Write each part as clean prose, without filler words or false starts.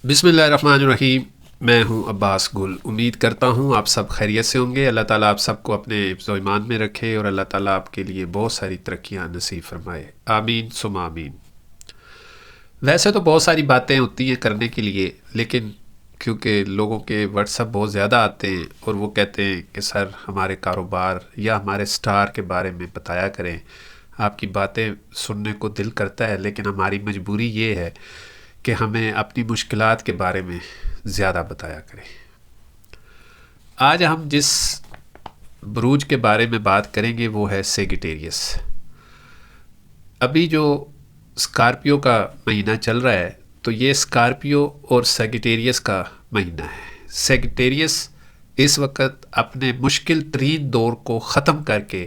بسم اللہ الرحمن الرحیم۔ میں ہوں عباس گل۔ امید کرتا ہوں آپ سب خیریت سے ہوں گے۔ اللہ تعالیٰ آپ سب کو اپنے حفظ و ایمان میں رکھے اور اللہ تعالیٰ آپ کے لیے بہت ساری ترقیاں نصیب فرمائے، آمین ثم آمین۔ ویسے تو بہت ساری باتیں ہوتی ہیں کرنے کے لیے، لیکن کیونکہ لوگوں کے واٹس ایپ بہت زیادہ آتے ہیں اور وہ کہتے ہیں کہ سر ہمارے کاروبار یا ہمارے سٹار کے بارے میں بتایا کریں، آپ کی باتیں سننے کو دل کرتا ہے، لیکن ہماری مجبوری یہ ہے کہ ہمیں اپنی مشکلات کے بارے میں زیادہ بتایا کریں۔ آج ہم جس بروج کے بارے میں بات کریں گے وہ ہے سیگیٹیریس۔ ابھی جو اسکارپیو کا مہینہ چل رہا ہے تو یہ اسکارپیو اور سیگیٹیریس کا مہینہ ہے۔ سیگیٹیریس اس وقت اپنے مشکل ترین دور کو ختم کر کے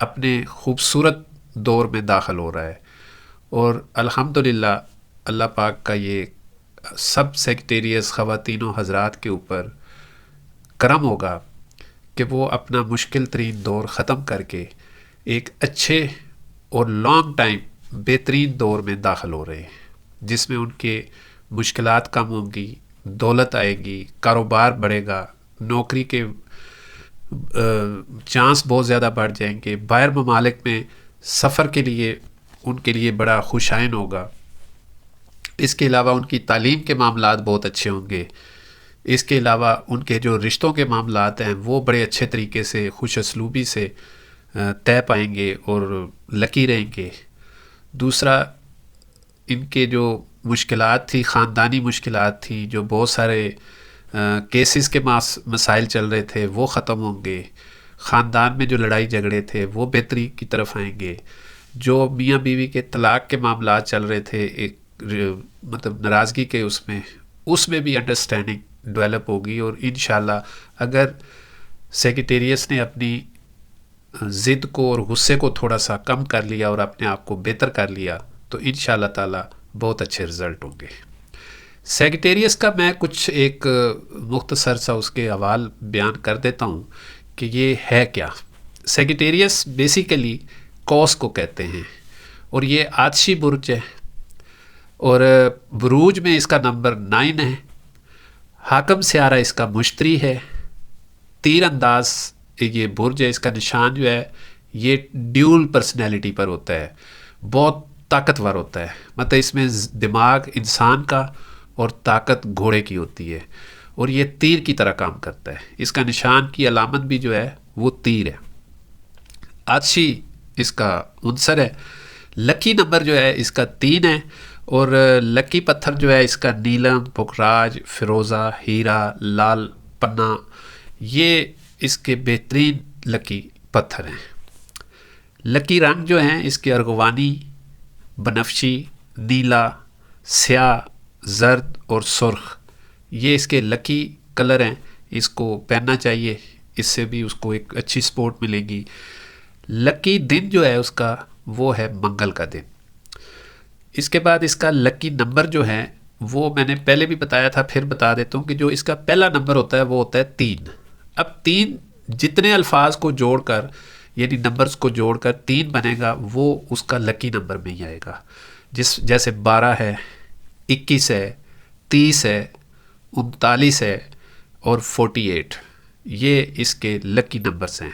اپنے خوبصورت دور میں داخل ہو رہا ہے، اور الحمدللہ اللہ پاک کا یہ سب سیگیٹیریس خواتین و حضرات کے اوپر کرم ہوگا کہ وہ اپنا مشکل ترین دور ختم کر کے ایک اچھے اور لانگ ٹائم بہترین دور میں داخل ہو رہے ہیں، جس میں ان کے مشکلات کم ہوں گی، دولت آئے گی، کاروبار بڑھے گا، نوکری کے چانس بہت زیادہ بڑھ جائیں گے، باہر ممالک میں سفر کے لیے ان کے لیے بڑا خوشائن ہوگا۔ اس کے علاوہ ان کی تعلیم کے معاملات بہت اچھے ہوں گے۔ اس کے علاوہ ان کے جو رشتوں کے معاملات ہیں وہ بڑے اچھے طریقے سے خوش اسلوبی سے طے پائیں گے اور لکی رہیں گے۔ دوسرا، ان کے جو مشکلات تھی، خاندانی مشکلات تھیں، جو بہت سارے کیسز کے مسائل چل رہے تھے وہ ختم ہوں گے۔ خاندان میں جو لڑائی جھگڑے تھے وہ بہتری کی طرف آئیں گے۔ جو میاں بیوی کے طلاق کے معاملات چل رہے تھے، ایک مطلب ناراضگی کے اس میں بھی انڈرسٹینڈنگ ڈیولپ ہوگی، اور انشاءاللہ اگر سیگیٹیریس نے اپنی ضد کو اور غصے کو تھوڑا سا کم کر لیا اور اپنے آپ کو بہتر کر لیا تو انشاءاللہ تعالی بہت اچھے رزلٹ ہوں گے۔ سیگیٹیریس کا میں کچھ ایک مختصر سا اس کے احوال بیان کر دیتا ہوں کہ یہ ہے کیا۔ سیگیٹیریس بیسیکلی کوس کو کہتے ہیں، اور یہ آتشی برج ہے، اور بروج میں اس کا نمبر 9 ہے۔ حاکم سیارہ اس کا مشتری ہے۔ تیر انداز یہ برج ہے، اس کا نشان جو ہے یہ ڈیول پرسنالٹی پر ہوتا ہے، بہت طاقتور ہوتا ہے، مطلب اس میں دماغ انسان کا اور طاقت گھوڑے کی ہوتی ہے، اور یہ تیر کی طرح کام کرتا ہے۔ اس کا نشان کی علامت بھی جو ہے وہ تیر ہے۔ آتشی اس کا عنصر ہے۔ لکی نمبر جو ہے اس کا 3 ہے، اور لکی پتھر جو ہے اس کا نیلم، پکراج، فیروزہ، ہیرا، لال پنا، یہ اس کے بہترین لکی پتھر ہیں۔ لکی رنگ جو ہیں اس کے ارغوانی، بنفشی، نیلا، سیاہ، زرد اور سرخ، یہ اس کے لکی کلر ہیں۔ اس کو پہننا چاہیے، اس سے بھی اس کو ایک اچھی سپورٹ ملے گی۔ لکی دن جو ہے اس کا وہ ہے منگل کا دن۔ اس کے بعد اس کا لکی نمبر جو ہے وہ میں نے پہلے بھی بتایا تھا، پھر بتا دیتا ہوں کہ جو اس کا پہلا نمبر ہوتا ہے وہ ہوتا ہے 3۔ اب 3 جتنے الفاظ کو جوڑ کر، یعنی نمبرز کو جوڑ کر 3 بنے گا، وہ اس کا لکی نمبر میں ہی آئے گا۔ جیسے 12 ہے، 21 ہے، 30 ہے، 39 ہے اور 48، یہ اس کے لکی نمبرز ہیں۔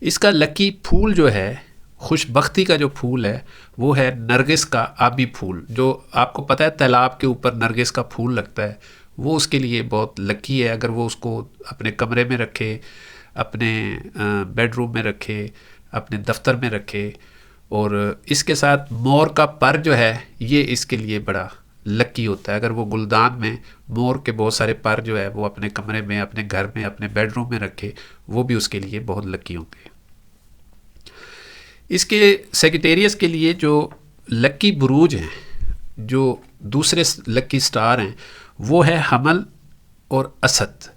اس کا لکی پھول جو ہے، خوش بختی کا جو پھول ہے وہ ہے نرگس کا آبی پھول، جو آپ کو پتہ ہے تالاب کے اوپر نرگس کا پھول لگتا ہے، وہ اس کے لیے بہت لکی ہے۔ اگر وہ اس کو اپنے کمرے میں رکھے، اپنے بیڈ روم میں رکھے، اپنے دفتر میں رکھے، اور اس کے ساتھ مور کا پر جو ہے یہ اس کے لیے بڑا لکی ہوتا ہے۔ اگر وہ گلدان میں مور کے بہت سارے پر جو ہے وہ اپنے کمرے میں، اپنے گھر میں، اپنے بیڈ روم میں رکھے، وہ بھی اس کے لیے بہت لکی ہوں گے۔ اس کے سیگیٹیریس کے لیے جو لکی بروج ہیں، جو دوسرے لکی سٹار ہیں، وہ ہے حمل اور اسد۔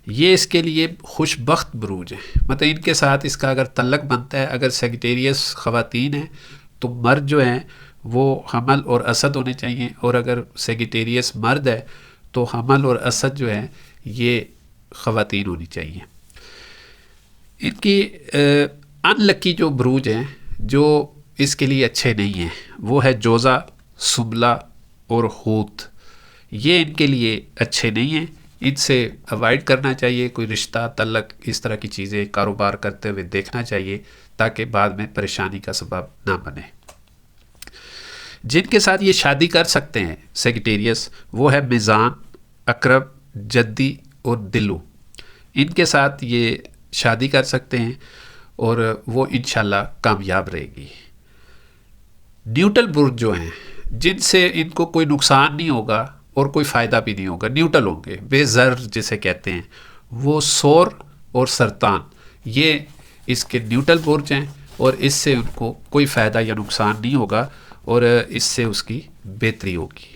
یہ اس کے لیے خوش بخت بروج ہیں، مطلب ان کے ساتھ اس کا اگر تعلق بنتا ہے، اگر سیگیٹیریس خواتین ہیں تو مرد جو ہیں وہ حمل اور اسد ہونے چاہیے، اور اگر سیگیٹیریس مرد ہے تو حمل اور اسد جو ہیں یہ خواتین ہونی چاہیے۔ ان کی ان لکی جو بروج ہیں جو اس کے لیے اچھے نہیں ہیں وہ ہے جوزہ، سنبلہ اور حوت۔ یہ ان کے لیے اچھے نہیں ہیں، ان سے اوائڈ کرنا چاہیے. کوئی رشتہ تعلق اس طرح کی چیزیں کاروبار کرتے ہوئے دیکھنا چاہیے تاکہ بعد میں پریشانی کا سبب نہ بنے. جن کے ساتھ یہ شادی کر سکتے ہیں سیگیٹیریس، وہ ہے میزان، عقرب، جدی اور دلو. ان کے ساتھ یہ شادی کر سکتے ہیں اور وہ انشاءاللہ کامیاب رہے گی. نیوٹرل برج جو ہیں جن سے ان کو کوئی نقصان نہیں ہوگا اور کوئی فائدہ بھی نہیں ہوگا، نیوٹرل ہوں گے، بے زر جسے کہتے ہیں، وہ سور اور سرطان، یہ اس کے نیوٹرل برج ہیں اور اس سے ان کو کوئی فائدہ یا نقصان نہیں ہوگا اور اس سے اس کی بہتری ہوگی.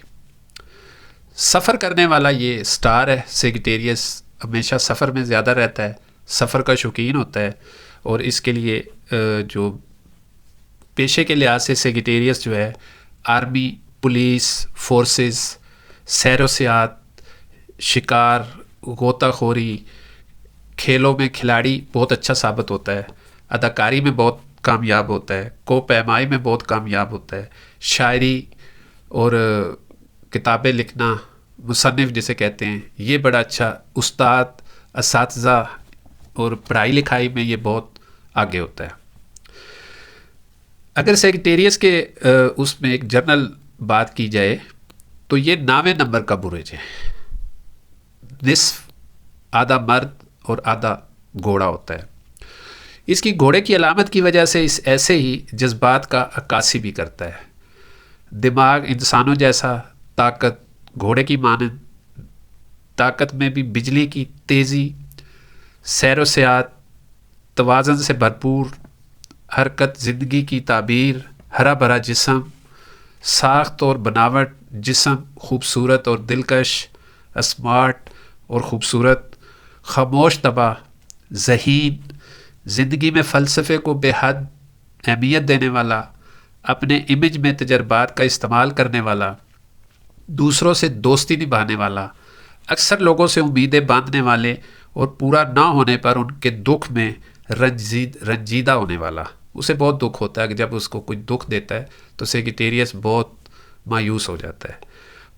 سفر کرنے والا یہ سٹار ہے سیگیٹیریس، ہمیشہ سفر میں زیادہ رہتا ہے، سفر کا شوقین ہوتا ہے اور اس کے لیے جو پیشے کے لحاظ سے سیگیٹیریس جو ہے آرمی، پولیس، فورسز، سیر و سیاحت، شکار، غوطہ خوری، کھیلوں میں کھلاڑی بہت اچھا ثابت ہوتا ہے، اداکاری میں بہت کامیاب ہوتا ہے، کو پیمائی میں بہت کامیاب ہوتا ہے، شاعری اور کتابیں لکھنا، مصنف جسے کہتے ہیں، یہ بڑا اچھا، استاد، اساتذہ اور پڑھائی لکھائی میں یہ بہت آگے ہوتا ہے. اگر سیگیٹیریس کے اس میں ایک جنرل بات کی جائے تو یہ 9ویں نمبر کا برج ہے، نصف، آدھا مرد اور آدھا گھوڑا ہوتا ہے. اس کی گھوڑے کی علامت کی وجہ سے اس ایسے ہی جذبات کا عکاسی بھی کرتا ہے. دماغ انسانوں جیسا، طاقت گھوڑے کی مانند، طاقت میں بھی بجلی کی تیزی، سیر و سیاحت، توازن سے بھرپور، حرکت زندگی کی تعبیر، ہرا بھرا جسم، ساخت اور بناوٹ، جسم خوبصورت اور دلکش، اسمارٹ اور خوبصورت، خاموش طبع، ذہین، زندگی میں فلسفے کو بے حد اہمیت دینے والا، اپنے امیج میں تجربات کا استعمال کرنے والا، دوسروں سے دوستی نبھانے والا، اکثر لوگوں سے امیدیں باندھنے والے اور پورا نہ ہونے پر ان کے دکھ میں رنجیدہ ہونے والا. اسے بہت دکھ ہوتا ہے کہ جب اس کو کوئی دکھ دیتا ہے تو سیگیٹیریس بہت مایوس ہو جاتا ہے.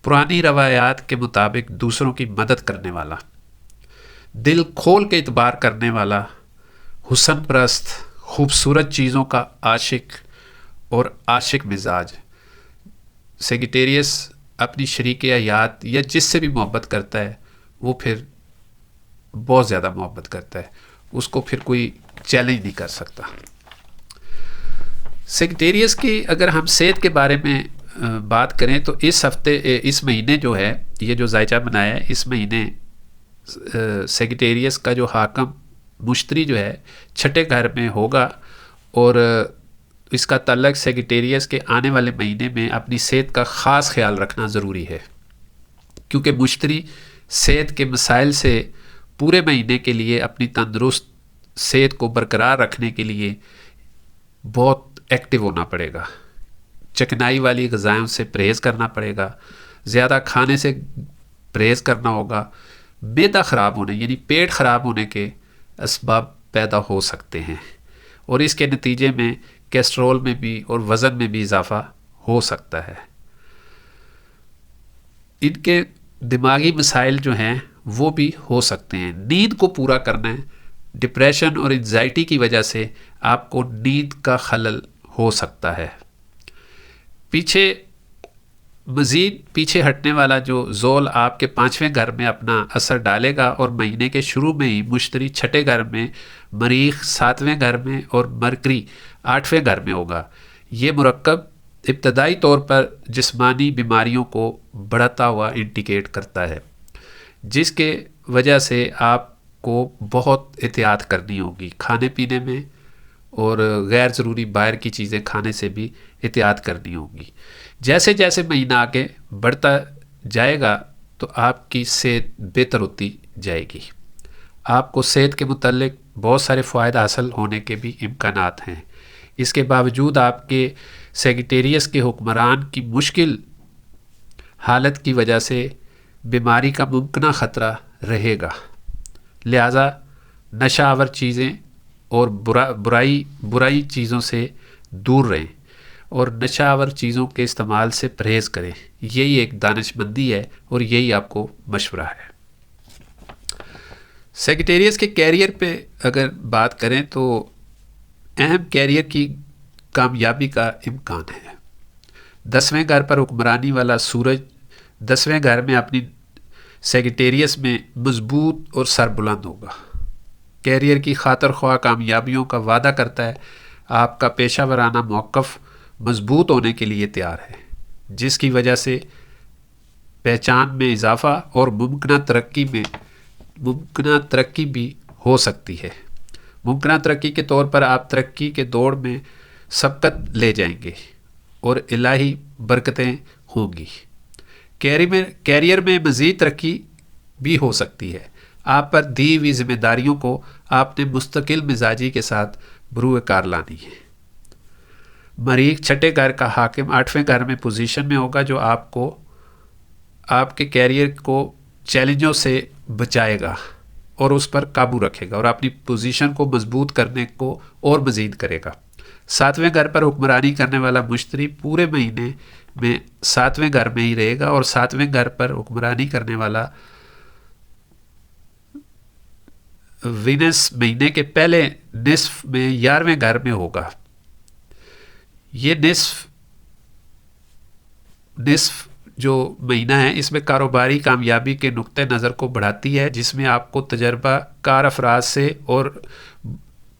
پرانی روایات کے مطابق دوسروں کی مدد کرنے والا، دل کھول کے اعتبار کرنے والا، حسن پرست، خوبصورت چیزوں کا عاشق اور عاشق مزاج. سیگیٹیریس اپنی شریک حیات یا جس سے بھی محبت کرتا ہے وہ پھر بہت زیادہ محبت کرتا ہے، اس کو پھر کوئی چیلنج نہیں کر سکتا. سیگیٹیریس کی اگر ہم صحت کے بارے میں بات کریں تو اس مہینے جو ہے، یہ جو ذائچہ بنایا ہے، اس مہینے سیگیٹیریس کا جو حاکم مشتری جو ہے 6 گھر میں ہوگا اور اس کا تعلق سیگیٹیریس کے آنے والے مہینے میں اپنی صحت کا خاص خیال رکھنا ضروری ہے، کیونکہ مشتری صحت کے مسائل سے پورے مہینے کے لیے اپنی تندرست صحت کو برقرار رکھنے کے لیے بہت ایکٹیو ہونا پڑے گا. چکنائی والی غذائیں سے پرہیز کرنا پڑے گا، زیادہ کھانے سے پرہیز کرنا ہوگا. معدہ خراب ہونے یعنی پیٹ خراب ہونے کے اسباب پیدا ہو سکتے ہیں اور اس کے نتیجے میں کیسٹرول میں بھی اور وزن میں بھی اضافہ ہو سکتا ہے. ان کے دماغی مسائل جو ہیں وہ بھی ہو سکتے ہیں. نیند کو پورا کرنا ہے، ڈپریشن اور انزائٹی کی وجہ سے آپ کو نیند کا خلل ہو سکتا ہے. مزید پیچھے ہٹنے والا جو زول آپ کے 5ویں گھر میں اپنا اثر ڈالے گا اور مہینے کے شروع میں ہی مشتری 6 گھر میں، مریخ 7ویں گھر میں اور مرکری 8ویں گھر میں ہوگا. یہ مرکب ابتدائی طور پر جسمانی بیماریوں کو بڑھاتا ہوا انڈیکیٹ کرتا ہے، جس کے وجہ سے آپ کو بہت احتیاط کرنی ہوگی کھانے پینے میں اور غیر ضروری باہر کی چیزیں کھانے سے بھی احتیاط کرنی ہوگی. جیسے جیسے مہینہ آگے بڑھتا جائے گا تو آپ کی صحت بہتر ہوتی جائے گی. آپ کو صحت کے متعلق بہت سارے فوائد حاصل ہونے کے بھی امکانات ہیں. اس کے باوجود آپ کے سیگیٹیریس کے حکمران کی مشکل حالت کی وجہ سے بیماری کا ممکنہ خطرہ رہے گا. لہذا نشہ آور چیزیں اور برائی چیزوں سے دور رہیں اور نشہ آور چیزوں کے استعمال سے پرہیز کریں. یہی ایک دانشمندی ہے اور یہی آپ کو مشورہ ہے۔ سیکریٹریس کے کیریئر پہ اگر بات کریں تو اہم کیریئر کی کامیابی کا امکان ہے۔ 10ویں گھر پر حکمرانی والا سورج 10ویں گھر میں اپنی سیکریٹریس میں مضبوط اور سربلند ہوگا، کیریئر کی خاطر خواہ کامیابیوں کا وعدہ کرتا ہے۔ آپ کا پیشہ ورانہ موقف مضبوط ہونے کے لیے تیار ہے، جس کی وجہ سے پہچان میں اضافہ اور ممکنہ ترقی بھی ہو سکتی ہے۔ ممکنہ ترقی کے طور پر آپ ترقی کے دوڑ میں سبقت لے جائیں گے اور الہی برکتیں ہوں گی۔ کیریئر میں مزید ترقی بھی ہو سکتی ہے۔ آپ پر دی ہوئی ذمہ داریوں کو آپ نے مستقل مزاجی کے ساتھ بروئے کار لانی ہے۔ مریخ 6 گھر کا حاکم 8ویں گھر میں پوزیشن میں ہوگا، جو آپ کے کیریئر کو چیلنجوں سے بچائے گا اور اس پر قابو رکھے گا اور اپنی پوزیشن کو مضبوط کرنے کو اور مزید کرے گا۔ 7ویں گھر پر حکمرانی کرنے والا مشتری پورے مہینے میں 7ویں گھر میں ہی رہے گا اور 7ویں گھر پر حکمرانی کرنے والا وینس مہینے کے پہلے نصف میں 11ویں گھر میں ہوگا۔ یہ نصف جو مہینہ ہے اس میں کاروباری کامیابی کے نقطہ نظر کو بڑھاتی ہے، جس میں آپ کو تجربہ کار افراد سے اور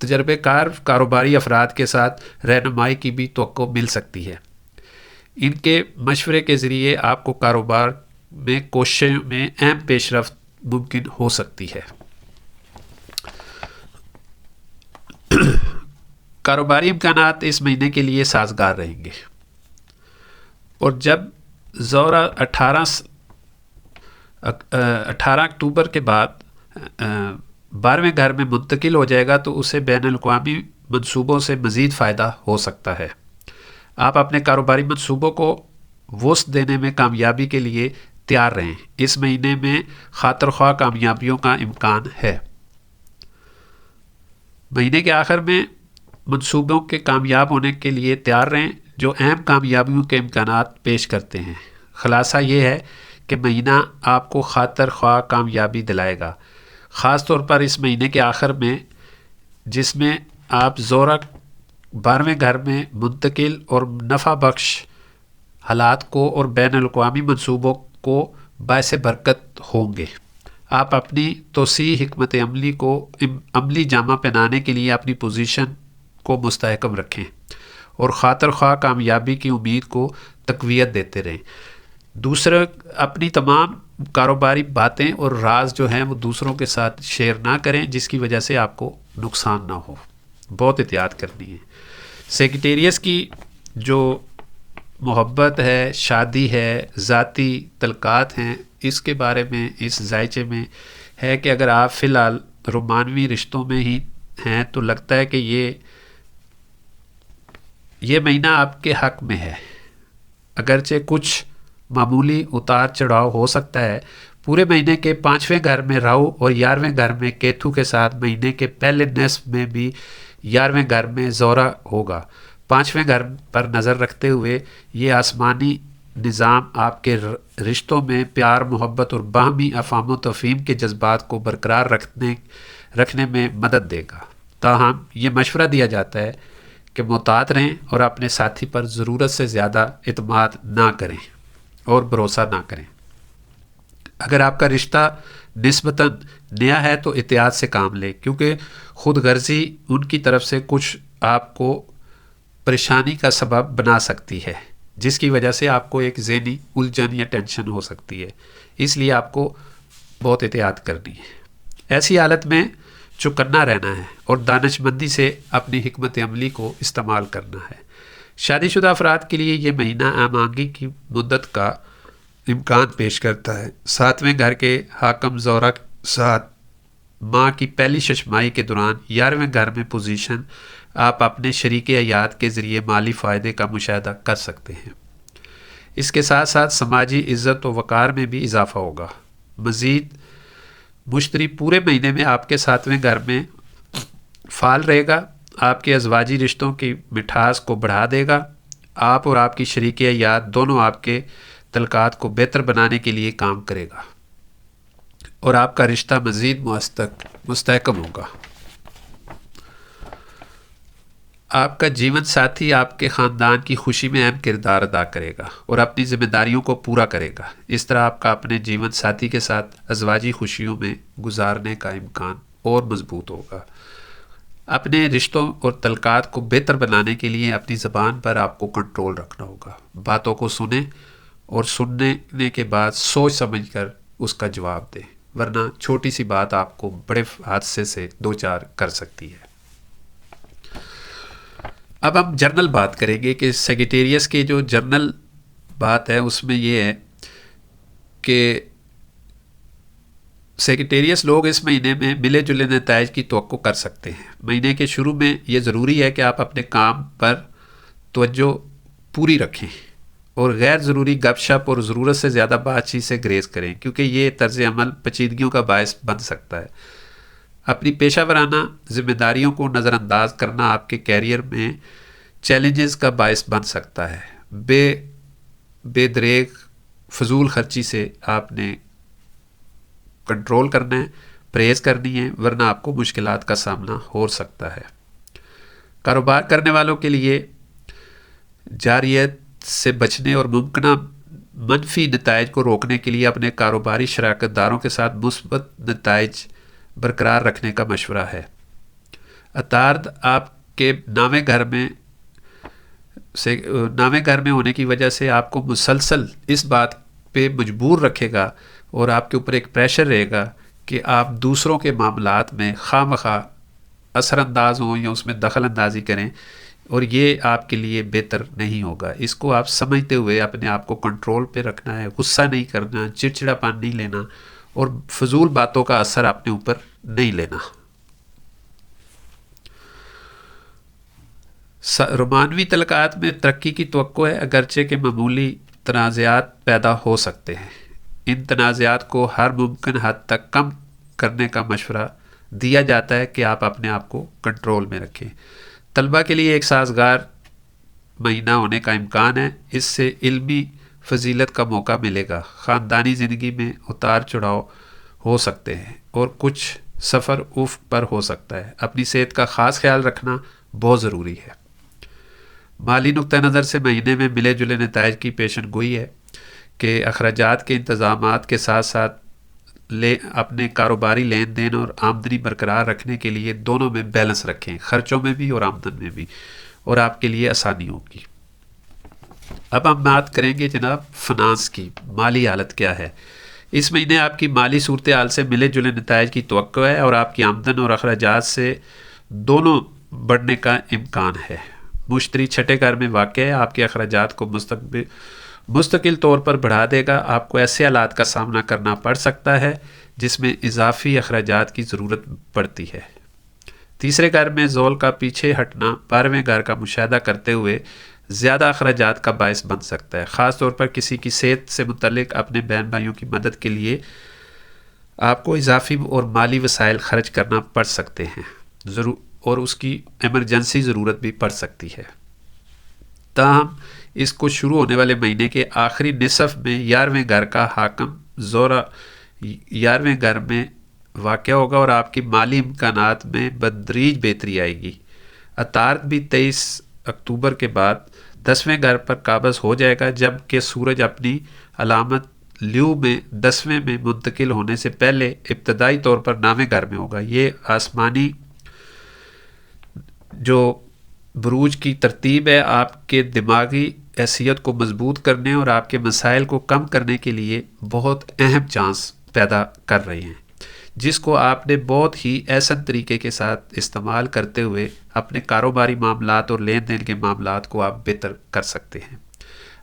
تجربے کار کاروباری افراد کے ساتھ رہنمائی کی بھی توقع مل سکتی ہے۔ ان کے مشورے کے ذریعے آپ کو کاروبار میں کوششوں میں اہم پیش رفت ممکن ہو سکتی ہے۔ کاروباری امکانات اس مہینے کے لیے سازگار رہیں گے، اور جب زہرہ 18 اکتوبر کے بعد 12ویں گھر میں منتقل ہو جائے گا تو اسے بین الاقوامی منصوبوں سے مزید فائدہ ہو سکتا ہے۔ آپ اپنے کاروباری منصوبوں کو وسعت دینے میں کامیابی کے لیے تیار رہیں۔ اس مہینے میں خاطر خواہ کامیابیوں کا امکان ہے۔ مہینے کے آخر میں منصوبوں کے کامیاب ہونے کے لیے تیار رہیں جو اہم کامیابیوں کے امکانات پیش کرتے ہیں۔ خلاصہ یہ ہے کہ مہینہ آپ کو خاطر خواہ کامیابی دلائے گا، خاص طور پر اس مہینے کے آخر میں، جس میں آپ زہرہ 12ویں گھر میں منتقل اور نفع بخش حالات کو اور بین الاقوامی منصوبوں کو باعث برکت ہوں گے۔ آپ اپنی توسیع حکمت عملی کو عملی جامہ پہنانے کے لیے اپنی پوزیشن کو مستحکم رکھیں اور خاطر خواہ کامیابی کی امید کو تقویت دیتے رہیں۔ دوسرے اپنی تمام کاروباری باتیں اور راز جو ہیں وہ دوسروں کے ساتھ شیئر نہ کریں، جس کی وجہ سے آپ کو نقصان نہ ہو۔ بہت احتیاط کرنی ہے۔ سیکریٹریس کی جو محبت ہے، شادی ہے، ذاتی تعلقات ہیں، اس کے بارے میں اس ذائچے میں ہے کہ اگر آپ فی الحال رومانوی رشتوں میں ہی ہیں تو لگتا ہے کہ یہ مہینہ آپ کے حق میں ہے، اگرچہ کچھ معمولی اتار چڑھاؤ ہو سکتا ہے۔ پورے مہینے کے 5ویں گھر میں راہو اور 11ویں گھر میں کیتو کے ساتھ مہینے کے پہلے نصف میں بھی 11ویں گھر میں زہرہ ہوگا۔ 5ویں گھر پر نظر رکھتے ہوئے یہ آسمانی نظام آپ کے رشتوں میں پیار، محبت اور باہمی افہام و تفہیم کے جذبات کو برقرار رکھنے میں مدد دے گا۔ تاہم یہ مشورہ دیا جاتا ہے کہ محتاط رہیں اور اپنے ساتھی پر ضرورت سے زیادہ اعتماد نہ کریں اور بھروسہ نہ کریں۔ اگر آپ کا رشتہ نسبتاً نیا ہے تو احتیاط سے کام لیں، کیونکہ خود غرضی ان کی طرف سے کچھ آپ کو پریشانی کا سبب بنا سکتی ہے، جس کی وجہ سے آپ کو ایک ذہنی الجھن یا ٹینشن ہو سکتی ہے۔ اس لیے آپ کو بہت احتیاط کرنی ہے۔ ایسی حالت میں چوکنا رہنا ہے اور دانش مندی سے اپنی حکمت عملی کو استعمال کرنا ہے۔ شادی شدہ افراد کے لیے یہ مہینہ آمادگی کی مدت کا امکان پیش کرتا ہے۔ 7ویں گھر کے حاکم زہرہ ساتھ ماہ کی پہلی ششماہی کے دوران 11ویں گھر میں پوزیشن آپ اپنے شریک حیات کے ذریعے مالی فائدے کا مشاہدہ کر سکتے ہیں۔ اس کے ساتھ ساتھ سماجی عزت و وقار میں بھی اضافہ ہوگا۔ مزید مشتری پورے مہینے میں آپ کے 7ویں گھر میں فعال رہے گا، آپ کے ازواجی رشتوں کی مٹھاس کو بڑھا دے گا۔ آپ اور آپ کی شریک حیات دونوں آپ کے تعلقات کو بہتر بنانے کے لیے کام کرے گا اور آپ کا رشتہ مزید مستحکم ہوگا۔ آپ کا جیون ساتھی آپ کے خاندان کی خوشی میں اہم کردار ادا کرے گا اور اپنی ذمہ داریوں کو پورا کرے گا۔ اس طرح آپ کا اپنے جیون ساتھی کے ساتھ ازواجی خوشیوں میں گزارنے کا امکان اور مضبوط ہوگا۔ اپنے رشتوں اور تعلقات کو بہتر بنانے کے لیے اپنی زبان پر آپ کو کنٹرول رکھنا ہوگا۔ باتوں کو سنیں اور سننے کے بعد سوچ سمجھ کر اس کا جواب دیں، ورنہ چھوٹی سی بات آپ کو بڑے حادثے سے دوچار کر سکتی ہے۔ اب ہم جرنل بات کریں گے کہ سیگیٹیریس کی جو جرنل بات ہے اس میں یہ ہے کہ سیگیٹیریس لوگ اس مہینے میں ملے جلے نتائج کی توقع کر سکتے ہیں۔ مہینے کے شروع میں یہ ضروری ہے کہ آپ اپنے کام پر توجہ پوری رکھیں اور غیر ضروری گپ شپ اور ضرورت سے زیادہ بات چیت سے گریز کریں، کیونکہ یہ طرز عمل پیچیدگیوں کا باعث بن سکتا ہے۔ اپنی پیشہ ورانہ ذمہ داریوں کو نظر انداز کرنا آپ کے کیریئر میں چیلنجز کا باعث بن سکتا ہے۔ بے دریغ فضول خرچی سے آپ نے کنٹرول کرنا ہے، پرہیز کرنی ہے، ورنہ آپ کو مشکلات کا سامنا ہو سکتا ہے۔ کاروبار کرنے والوں کے لیے جارحیت سے بچنے اور ممکنہ منفی نتائج کو روکنے کے لیے اپنے کاروباری شراکت داروں کے ساتھ مثبت نتائج برقرار رکھنے کا مشورہ ہے۔ عطارد آپ کے نامے گھر میں ہونے کی وجہ سے آپ کو مسلسل اس بات پہ مجبور رکھے گا اور آپ کے اوپر ایک پریشر رہے گا کہ آپ دوسروں کے معاملات میں خواہ مخواہ اثر انداز ہوں یا اس میں دخل اندازی کریں، اور یہ آپ کے لیے بہتر نہیں ہوگا۔ اس کو آپ سمجھتے ہوئے اپنے آپ کو کنٹرول پہ رکھنا ہے، غصہ نہیں کرنا، چڑچڑا پن نہیں لینا اور فضول باتوں کا اثر اپنے اوپر نہیں لینا۔ رومانوی تعلقات میں ترقی کی توقع ہے، اگرچہ کہ معمولی تنازعات پیدا ہو سکتے ہیں۔ ان تنازعات کو ہر ممکن حد تک کم کرنے کا مشورہ دیا جاتا ہے کہ آپ اپنے آپ کو کنٹرول میں رکھیں۔ طلبہ کے لیے ایک سازگار مہینہ ہونے کا امکان ہے، اس سے علمی فضیلت کا موقع ملے گا۔ خاندانی زندگی میں اتار چڑھاؤ ہو سکتے ہیں اور کچھ سفر افق پر ہو سکتا ہے۔ اپنی صحت کا خاص خیال رکھنا بہت ضروری ہے۔ مالی نقطہ نظر سے مہینے میں ملے جلے نتائج کی پیشن گوئی ہے کہ اخراجات کے انتظامات کے ساتھ ساتھ اپنے کاروباری لین دین اور آمدنی برقرار رکھنے کے لیے دونوں میں بیلنس رکھیں، خرچوں میں بھی اور آمدن میں بھی، اور آپ کے لیے آسانی ہوگی۔ اب ہم بات کریں گے جناب فنانس کی، مالی حالت کیا ہے۔ اس مہینے آپ کی مالی صورتحال سے ملے جلے نتائج کی توقع ہے اور آپ کی آمدن اور اخراجات سے دونوں بڑھنے کا امکان ہے۔ مشتری چھٹے گھر میں واقع ہے، آپ کے اخراجات کو مستقل طور پر بڑھا دے گا۔ آپ کو ایسے حالات کا سامنا کرنا پڑ سکتا ہے جس میں اضافی اخراجات کی ضرورت پڑتی ہے۔ تیسرے گھر میں زول کا پیچھے ہٹنا 12ویں گھر کا مشاہدہ کرتے ہوئے زیادہ اخراجات کا باعث بن سکتا ہے، خاص طور پر کسی کی صحت سے متعلق اپنے بہن بھائیوں کی مدد کے لیے آپ کو اضافی اور مالی وسائل خرچ کرنا پڑ سکتے ہیں اور اس کی ایمرجنسی ضرورت بھی پڑ سکتی ہے۔ تاہم اس کو شروع ہونے والے مہینے کے آخری نصف میں 11ویں گھر کا حاکم زورا 11ویں گھر میں واقع ہوگا اور آپ کی مالی امکانات میں بتدریج بہتری آئے گی۔ عطارد بھی 23 اکتوبر کے بعد 10ویں گھر پر قابض ہو جائے گا، جبکہ سورج اپنی علامت لیو میں 10ویں میں منتقل ہونے سے پہلے ابتدائی طور پر 9ویں گھر میں ہوگا۔ یہ آسمانی جو بروج کی ترتیب ہے آپ کے دماغی حیثیت کو مضبوط کرنے اور آپ کے مسائل کو کم کرنے کے لیے بہت اہم چانس پیدا کر رہے ہیں، جس کو آپ نے بہت ہی احسن طریقے کے ساتھ استعمال کرتے ہوئے اپنے کاروباری معاملات اور لین دین کے معاملات کو آپ بہتر کر سکتے ہیں۔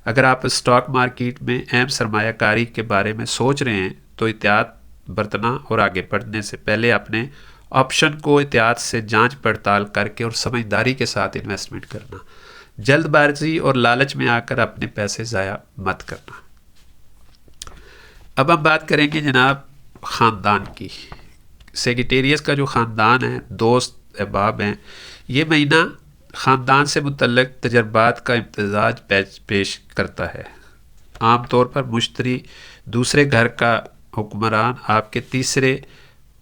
اگر آپ اسٹاک مارکیٹ میں اہم سرمایہ کاری کے بارے میں سوچ رہے ہیں تو احتیاط برتنا اور آگے بڑھنے سے پہلے اپنے آپشن کو احتیاط سے جانچ پڑتال کر کے اور سمجھداری کے ساتھ انویسٹمنٹ کرنا، جلد بازی اور لالچ میں آ کر اپنے پیسے ضائع مت کرنا۔ اب ہم بات کریں گے جناب خاندان کی۔ سیگیٹیریس کا جو خاندان ہے، دوست احباب ہیں، یہ مہینہ خاندان سے متعلق تجربات کا امتزاج پیش کرتا ہے۔ عام طور پر مشتری دوسرے گھر کا حکمران آپ کے تیسرے،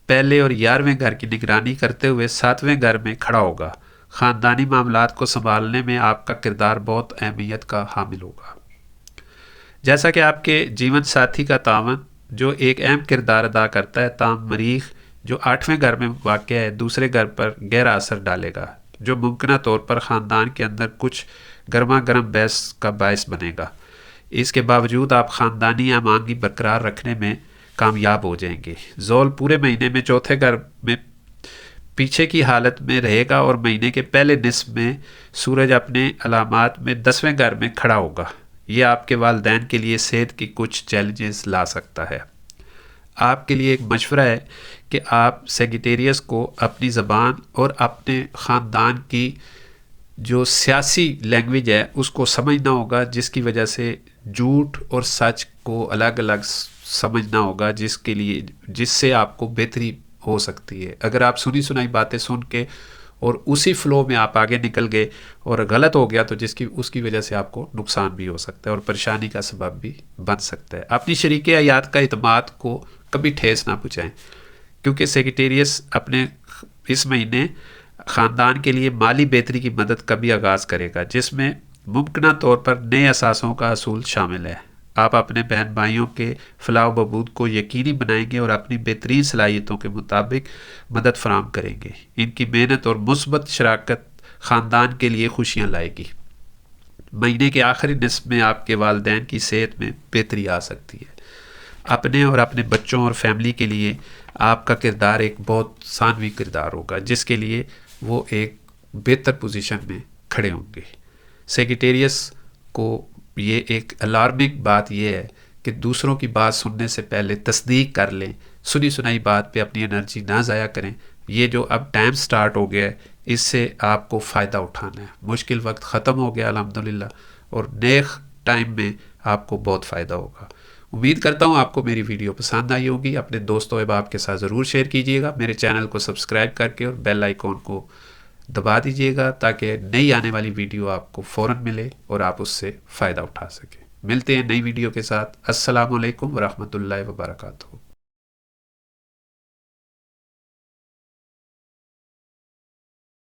پہلے اور 11ویں گھر کی نگرانی کرتے ہوئے 7ویں گھر میں کھڑا ہوگا۔ خاندانی معاملات کو سنبھالنے میں آپ کا کردار بہت اہمیت کا حامل ہوگا۔ جیسا کہ آپ کے جیون ساتھی کا تعاون جو ایک اہم کردار ادا کرتا ہے، تاہم مریخ جو 8ویں گھر میں واقع ہے دوسرے گھر پر گہرا اثر ڈالے گا، جو ممکنہ طور پر خاندان کے اندر کچھ گرما گرم بحث کا باعث بنے گا۔ اس کے باوجود آپ خاندانی ہم آہنگی برقرار رکھنے میں کامیاب ہو جائیں گے۔ ذول پورے مہینے میں چوتھے گھر میں پیچھے کی حالت میں رہے گا اور مہینے کے پہلے نصف میں سورج اپنے علامات میں 10ویں گھر میں کھڑا ہوگا۔ یہ آپ کے والدین کے لیے صحت کی کچھ چیلنجز لا سکتا ہے۔ آپ کے لیے ایک مشورہ ہے کہ آپ سیگیٹیریس کو اپنی زبان اور اپنے خاندان کی جو سیاسی لینگویج ہے اس کو سمجھنا ہوگا، جس کی وجہ سے جھوٹ اور سچ کو الگ الگ سمجھنا ہوگا، جس سے آپ کو بہتری ہو سکتی ہے۔ اگر آپ سنی سنائی باتیں سن کے اور اسی فلو میں آپ آگے نکل گئے اور غلط ہو گیا تو اس کی وجہ سے آپ کو نقصان بھی ہو سکتا ہے اور پریشانی کا سبب بھی بن سکتا ہے۔ اپنی شریک حیات کا اعتماد کو کبھی ٹھیس نہ پہنچائیں، کیونکہ سیگیٹیریس اپنے اس مہینے خاندان کے لیے مالی بہتری کی مدد کا بھی آغاز کرے گا، جس میں ممکنہ طور پر نئے اثاثوں کا حصول شامل ہے۔ آپ اپنے بہن بھائیوں کے فلاح و بہبود کو یقینی بنائیں گے اور اپنی بہترین صلاحیتوں کے مطابق مدد فراہم کریں گے۔ ان کی محنت اور مثبت شراکت خاندان کے لیے خوشیاں لائے گی۔ مہینے کے آخری نصف میں آپ کے والدین کی صحت میں بہتری آ سکتی ہے۔ اپنے اور اپنے بچوں اور فیملی کے لیے آپ کا کردار ایک بہت ثانوی کردار ہوگا، جس کے لیے وہ ایک بہتر پوزیشن میں کھڑے ہوں گے۔ سیگیٹیریس کو یہ ایک الارمنگ بات یہ ہے کہ دوسروں کی بات سننے سے پہلے تصدیق کر لیں، سنی سنائی بات پہ اپنی انرجی نہ ضائع کریں۔ یہ جو اب ٹائم سٹارٹ ہو گیا ہے اس سے آپ کو فائدہ اٹھانا ہے۔ مشکل وقت ختم ہو گیا الحمدللہ، اور نئے ٹائم میں آپ کو بہت فائدہ ہوگا۔ امید کرتا ہوں آپ کو میری ویڈیو پسند آئی ہوگی۔ اپنے دوستوں احباب کے ساتھ ضرور شیئر کیجیے گا۔ میرے چینل کو سبسکرائب کر کے اور بیل آئیکن کو دبا دیجیے گا تاکہ نئی آنے والی ویڈیو آپ کو فوراً ملے اور آپ اس سے فائدہ اٹھا سکیں۔ ملتے ہیں نئی ویڈیو کے ساتھ۔ السلام علیکم ورحمۃ اللہ وبرکاتہ۔